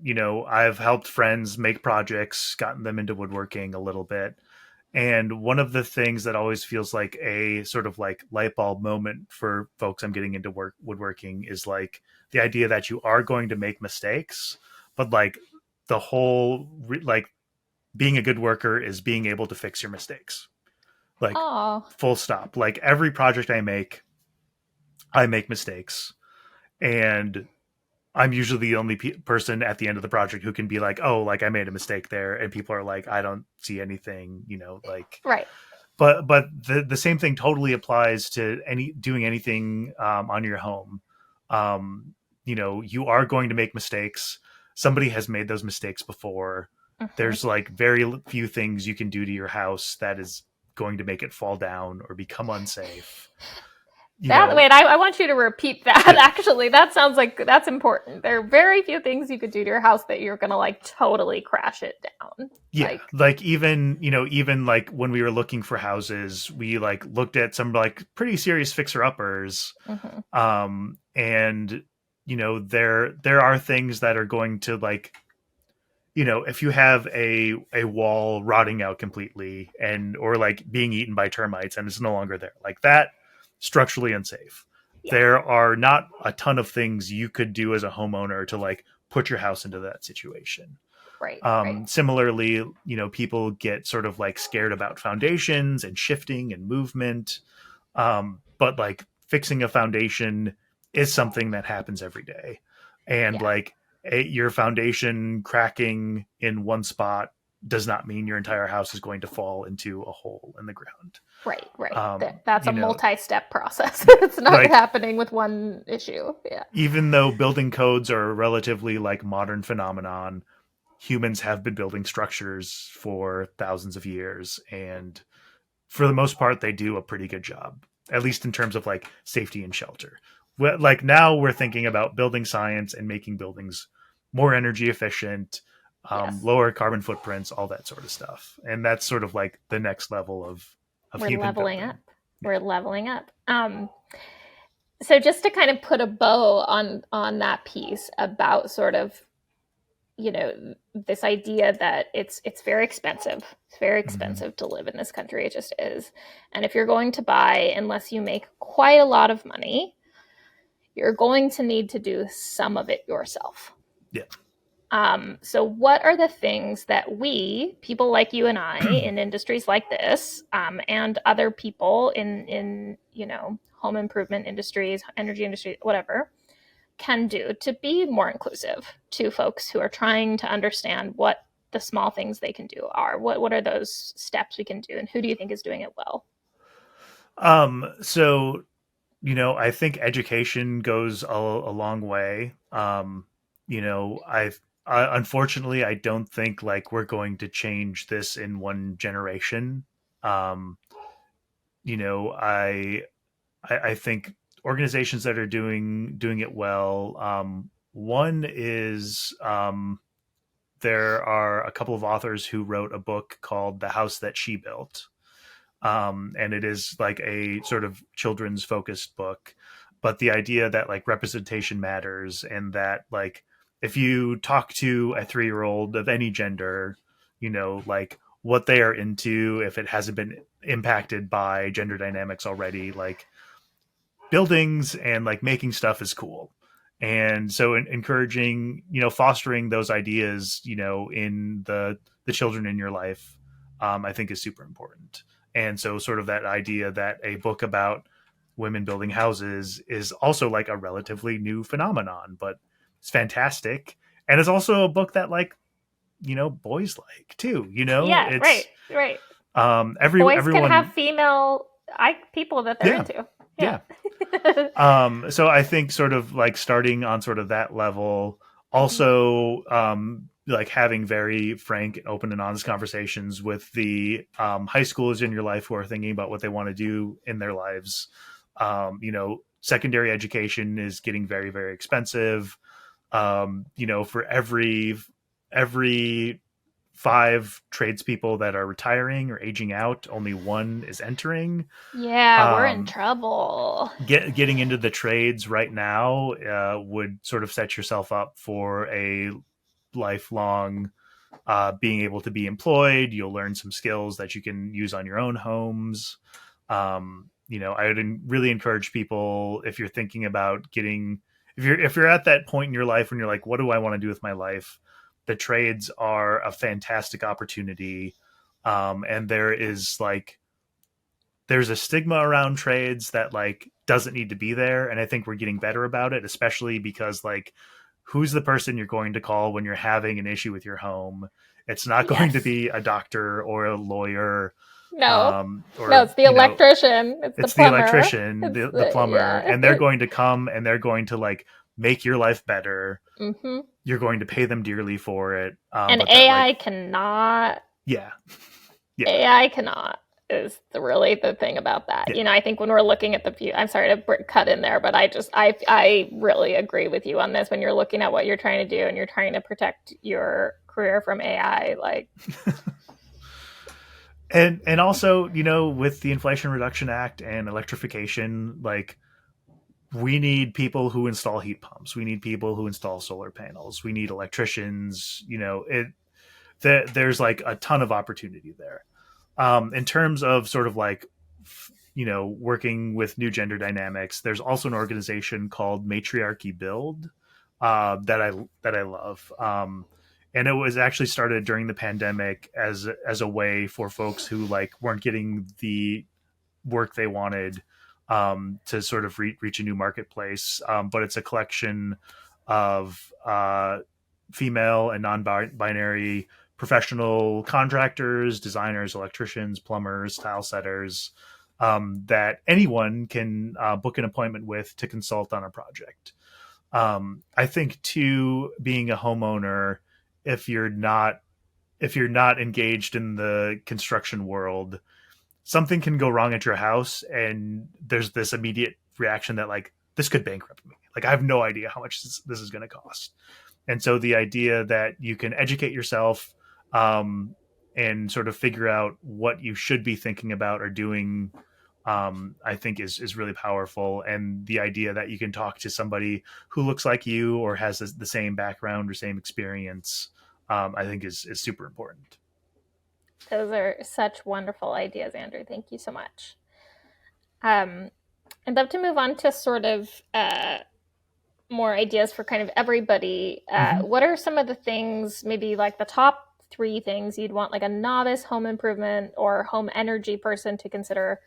you know, I've helped friends make projects, gotten them into woodworking a little bit. And one of the things that always feels like a sort of like light bulb moment for folks I'm getting into woodworking is like the idea that you are going to make mistakes, but like the whole like being a good worker is being able to fix your mistakes. Like Oh, full stop. Like every project I make mistakes, and I'm usually the only person at the end of the project who can be like, "Oh, like I made a mistake there," and people are like, "I don't see anything," you know, like. right. But the same thing totally applies to any doing anything on your home. You know, you are going to make mistakes. Somebody has made those mistakes before. Mm-hmm. There's like very few things you can do to your house that is going to make it fall down or become unsafe. You That, know, wait, I want you to repeat that. yeah. Actually, that sounds like that's important. There are very few things you could do to your house that you're gonna like totally crash it down. Yeah, Like, like even, you know, even like when we were looking for houses, we like looked at some like pretty serious fixer uppers. mm-hmm. And you know, there are things that are going to like if you have a wall rotting out completely or like being eaten by termites and it's no longer there, like that, structurally unsafe. Yeah. There are not a ton of things you could do as a homeowner to like put your house into that situation. Right. Similarly, people get sort of like scared about foundations and shifting and movement. But like fixing a foundation is something that happens every day. And like your foundation cracking in one spot does not mean your entire house is going to fall into a hole in the ground. Right. That's a multi-step process. It's not like, happening with one issue. Yeah. Even though building codes are a relatively like modern phenomenon, humans have been building structures for thousands of years, and for the most part they do a pretty good job, at least in terms of like safety and shelter. Like now we're thinking about building science and making buildings more energy efficient, lower carbon footprints, all that sort of stuff. And that's sort of like the next level of we're leveling up. Yeah. We're leveling up. So just to kind of put a bow on that piece about sort of, this idea that it's very expensive. It's very expensive to live in this country. It just is. And if you're going to buy, unless you make quite a lot of money, you're going to need to do some of it yourself. Yeah. So what are the things that people like you and I in industries like this, and other people in home improvement industries, energy industry, whatever, can do to be more inclusive to folks who are trying to understand what the small things they can do are? What are those steps we can do, and who do you think is doing it well? So, I think education goes a long way. Unfortunately, I don't think like we're going to change this in one generation. I think organizations that are doing it well. One is there are a couple of authors who wrote a book called The House That She Built. And it is like a sort of children's focused book. But the idea that like representation matters, and that like if you talk to a 3-year-old of any gender, like what they are into, if it hasn't been impacted by gender dynamics already, like buildings and like making stuff is cool. And so encouraging, fostering those ideas, in the children in your life, I think is super important. And so sort of that idea that a book about women building houses is also like a relatively new phenomenon, but it's fantastic. And it's also a book that like, boys like too, Yeah, it's, right. Boys everyone can have female people that they're into. Yeah. So I think sort of like starting on sort of that level, also like having very frank, open and honest conversations with the high schoolers in your life who are thinking about what they want to do in their lives. Secondary education is getting very, very expensive. For every 5 tradespeople that are retiring or aging out, only 1 is entering. Yeah, we're in trouble. Getting into the trades right now would sort of set yourself up for a lifelong being able to be employed. You'll learn some skills that you can use on your own homes. I would really encourage people, if you're thinking about if you're at that point in your life when you're like, what do I want to do with my life? The trades are a fantastic opportunity. And there's a stigma around trades that like doesn't need to be there. And I think we're getting better about it, especially because like, who's the person you're going to call when you're having an issue with your home? It's not going to be a doctor or a lawyer. No, it's the electrician. It's the electrician, the plumber, and they're going to come and they're going to like make your life better. Mm-hmm. You're going to pay them dearly for it. And AI cannot. Yeah. AI cannot is really the thing about that. Yeah. I think when we're looking at I'm sorry to cut in there, but I really agree with you on this. When you're looking at what you're trying to do and you're trying to protect your career from AI, like. And also, with the Inflation Reduction Act and electrification, like we need people who install heat pumps. We need people who install solar panels. We need electricians. there's like a ton of opportunity there. In terms of sort of like, working with new gender dynamics, there's also an organization called Matriarchy Build that I love. And it was actually started during the pandemic as a way for folks who like weren't getting the work they wanted, to sort of reach a new marketplace. But it's a collection of female and non-binary professional contractors, designers, electricians, plumbers, tile setters, that anyone can book an appointment with to consult on a project. I think too, being a homeowner, if you're not engaged in the construction world, something can go wrong at your house, and there's this immediate reaction that like this could bankrupt me. Like I have no idea how much this is going to cost. And so the idea that you can educate yourself, and sort of figure out what you should be thinking about or doing, I think is really powerful. And the idea that you can talk to somebody who looks like you or has the same background or same experience, I think is super important. Those are such wonderful ideas, Andrew. Thank you so much. I'd love to move on to sort of more ideas for kind of everybody. What are some of the things, maybe like the top 3 things you'd want like a novice home improvement or home energy person to consider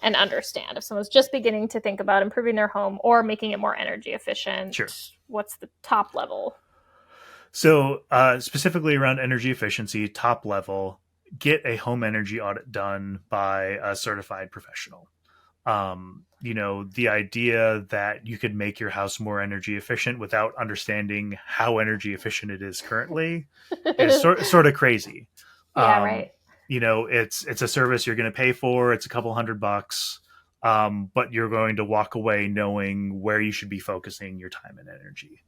and understand if someone's just beginning to think about improving their home or making it more energy efficient? Sure. What's the top level? So specifically around energy efficiency, top level, get a home energy audit done by a certified professional. The idea that you could make your house more energy efficient without understanding how energy efficient it is currently is sort of crazy. Yeah, right. It's a service you're going to pay for. It's a couple $100, but you're going to walk away knowing where you should be focusing your time and energy.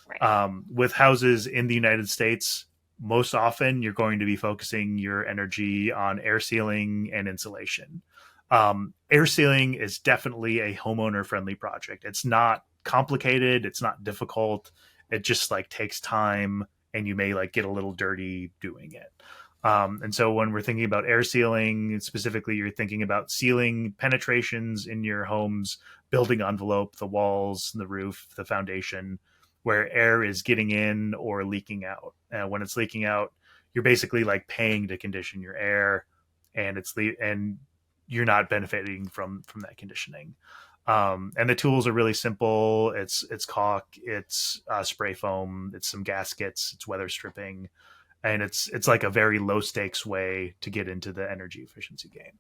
Right. With houses in the United States, most often you're going to be focusing your energy on air sealing and insulation. Air sealing is definitely a homeowner friendly project. It's not complicated. It's not difficult. It just like takes time, and you may like get a little dirty doing it. And so when we're thinking about air sealing, specifically, you're thinking about sealing penetrations in your home's building envelope, the walls, the roof, the foundation, where air is getting in or leaking out. When it's leaking out, you're basically like paying to condition your air, and and you're not benefiting from that conditioning. And the tools are really simple. It's caulk, it's spray foam, it's some gaskets, it's weather stripping, and it's like a very low stakes way to get into the energy efficiency game.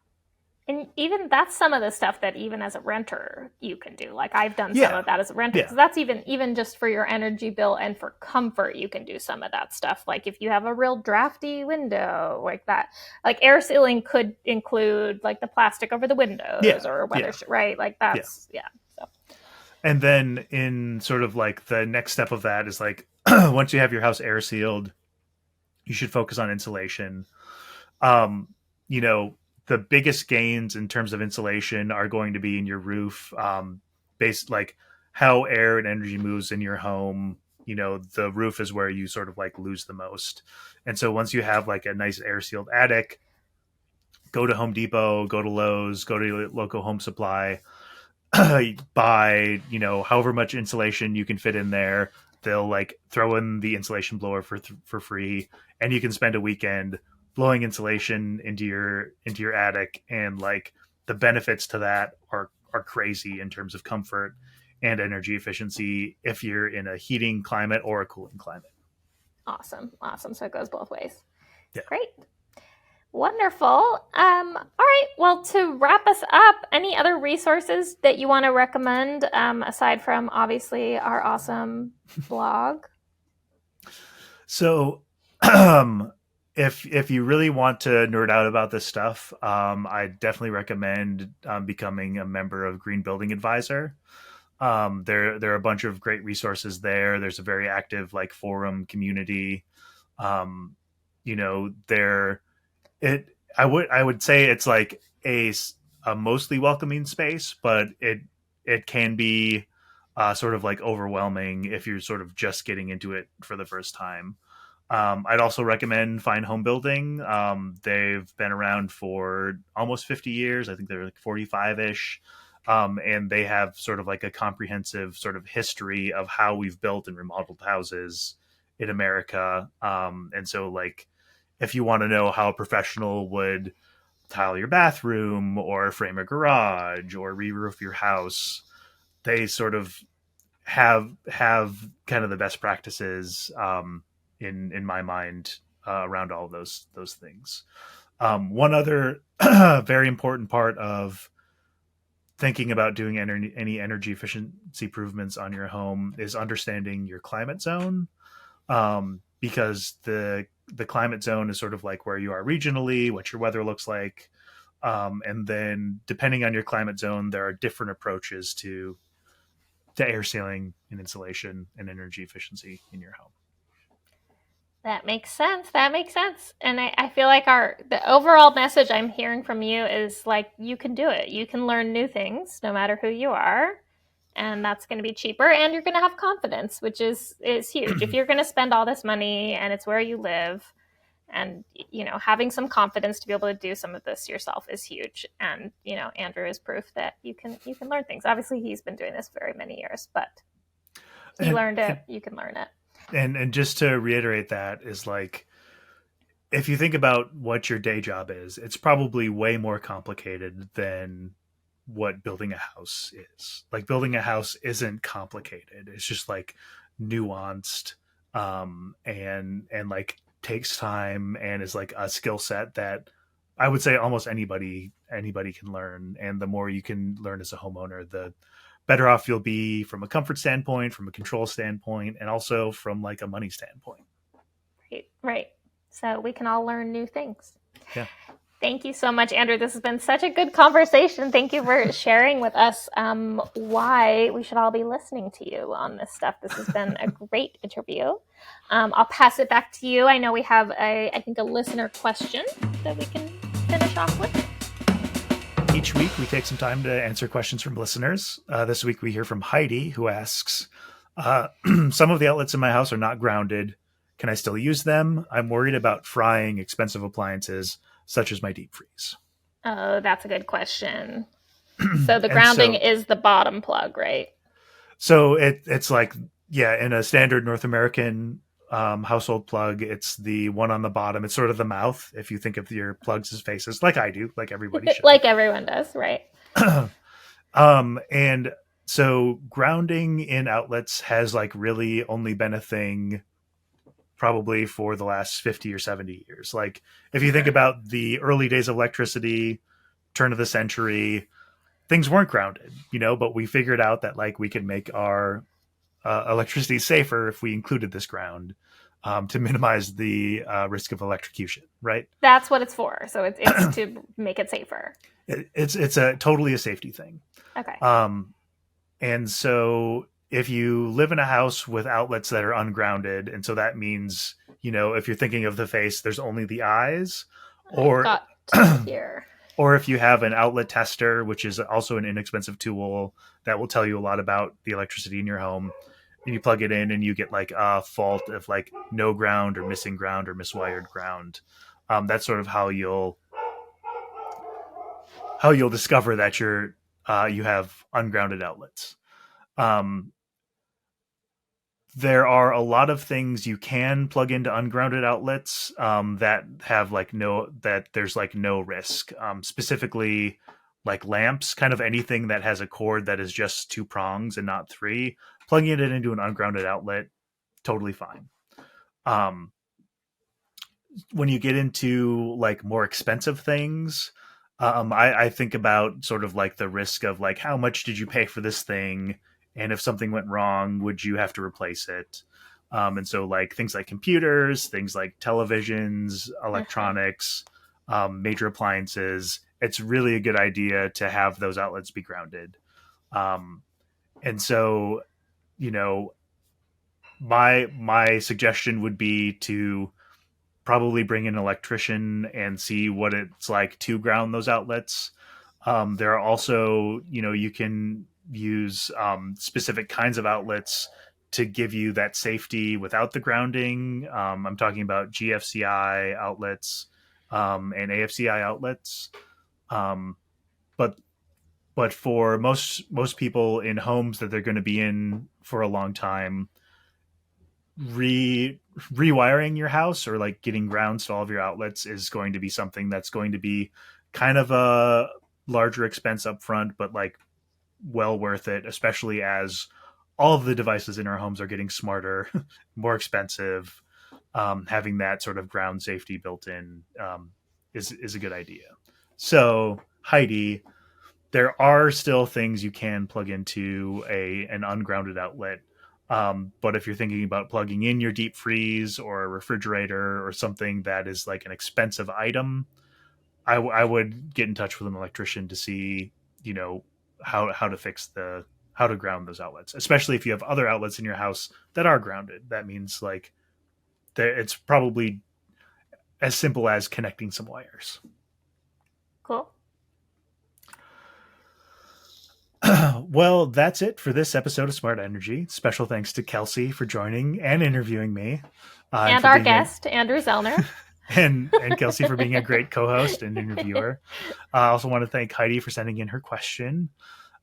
And even that's some of the stuff that even as a renter you can do. Like I've done some of that as a renter. So that's even just for your energy bill and for comfort, you can do some of that stuff. Like if you have a real drafty window like that, like air sealing could include like the plastic over the windows or weather, right? Like that's, So. And then in sort of like the next step of that is like, once you have your house air sealed, you should focus on insulation. The biggest gains in terms of insulation are going to be in your roof, based like how air and energy moves in your home. The roof is where you sort of like lose the most. And so once you have like a nice air sealed attic, go to Home Depot, go to Lowe's, go to your local home supply, buy, however much insulation you can fit in there. They'll like throw in the insulation blower for free, and you can spend a weekend blowing insulation into your attic, and like the benefits to that are crazy in terms of comfort and energy efficiency if you're in a heating climate or a cooling climate. Awesome. So it goes both ways. Yeah. Great. Wonderful. All right. Well, to wrap us up, any other resources that you want to recommend, aside from obviously our awesome blog? So, if you really want to nerd out about this stuff, I definitely recommend becoming a member of Green Building Advisor. There are a bunch of great resources there. There's a very active like forum community. I would say it's like a mostly welcoming space, but it can be sort of like overwhelming if you're sort of just getting into it for the first time. I'd also recommend Fine Home Building. They've been around for almost 50 years. I think they're like 45-ish. And they have sort of like a comprehensive sort of history of how we've built and remodeled houses in America. And so like, if you want to know how a professional would tile your bathroom or frame a garage or re-roof your house, they sort of have kind of the best practices in my mind around all of those things. One other very important part of thinking about doing any energy efficiency improvements on your home is understanding your climate zone, because the climate zone is sort of like where you are regionally, what your weather looks like, and then depending on your climate zone, there are different approaches to air sealing and insulation and energy efficiency in your home. That makes sense. That makes sense. And I feel like the overall message I'm hearing from you is like, you can do it. You can learn new things no matter who you are. And that's going to be cheaper, and you're going to have confidence, which is huge. If you're going to spend all this money and it's where you live, and having some confidence to be able to do some of this yourself is huge. And Andrew is proof that you can learn things. Obviously he's been doing this very many years, but he learned it. You can learn it. And just to reiterate, that is like, if you think about what your day job is, it's probably way more complicated than what building a house is. Like, building a house isn't complicated. It's just like nuanced, and like takes time, and is like a skill set that I would say almost anybody can learn. And the more you can learn as a homeowner, the better off you'll be from a comfort standpoint, from a control standpoint, and also from like a money standpoint. Right. So we can all learn new things. Yeah. Thank you so much, Andrew. This has been such a good conversation. Thank you for sharing with us why we should all be listening to you on this stuff. This has been a great interview. I'll pass it back to you. I know we have I think a listener question that we can finish off with. Each week, we take some time to answer questions from listeners. This week, we hear from Heidi, who asks, some of the outlets in my house are not grounded. Can I still use them? I'm worried about frying expensive appliances, such as my deep freeze. Oh, that's a good question. So the grounding is the bottom plug, right? So it's like, yeah, in a standard North American household plug, it's the one on the bottom. It's sort of the mouth, if you think of your plugs as faces, like I do, like everybody should. Like everyone does, right? And so grounding in outlets has like really only been a thing probably for the last 50 or 70 years. Like, if you think about the early days of electricity, turn of the century, things weren't grounded, but we figured out that like we could make our electricity safer if we included this ground, to minimize the risk of electrocution, right? That's what it's for. So it's to make it safer. It's totally a safety thing. Okay. And so if you live in a house with outlets that are ungrounded, and so that means, if you're thinking of the face, there's only the eyes, or here. Or if you have an outlet tester, which is also an inexpensive tool that will tell you a lot about the electricity in your home, and you plug it in and you get like a fault of like no ground or missing ground or miswired ground. That's sort of how you'll discover that you have ungrounded outlets. There are a lot of things you can plug into ungrounded outlets that have that there's like no risk. Specifically, like lamps, kind of anything that has a cord that is just 2 prongs and not 3. Plugging it into an ungrounded outlet, totally fine. When you get into like more expensive things, I think about sort of like the risk of like, how much did you pay for this thing? And if something went wrong, would you have to replace it? And so like things like computers, things like televisions, electronics, major appliances, it's really a good idea to have those outlets be grounded. And so, my suggestion would be to probably bring in an electrician and see what it's like to ground those outlets. There are also, you can use specific kinds of outlets to give you that safety without the grounding. I'm talking about GFCI outlets and AFCI outlets. But for most people in homes that they're going to be in for a long time, rewiring your house or like getting grounds to all of your outlets is going to be something that's going to be kind of a larger expense up front, but like well worth it, especially as all of the devices in our homes are getting smarter, more expensive. Having that sort of ground safety built in is a good idea. So Heidi, there are still things you can plug into an ungrounded outlet. But if you're thinking about plugging in your deep freeze or a refrigerator or something that is like an expensive item, I would get in touch with an electrician to see, how to ground those outlets, especially if you have other outlets in your house that are grounded. That means like it's probably as simple as connecting some wires. Cool. Well, that's it for this episode of Smart Energy. Special thanks to Kelsey for joining and interviewing me. And our guest, Andrew Zellner. and Kelsey for being a great co-host and interviewer. I also want to thank Heidi for sending in her question.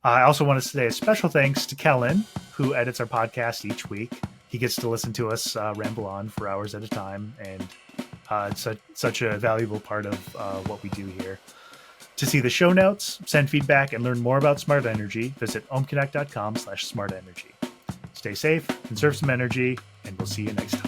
I also want to say a special thanks to Kellen, who edits our podcast each week. He gets to listen to us ramble on for hours at a time, and it's such a valuable part of what we do here. To see the show notes, send feedback, and learn more about Smart Energy, visit ohmconnect.com/smartenergy. Stay safe, conserve some energy, and we'll see you next time.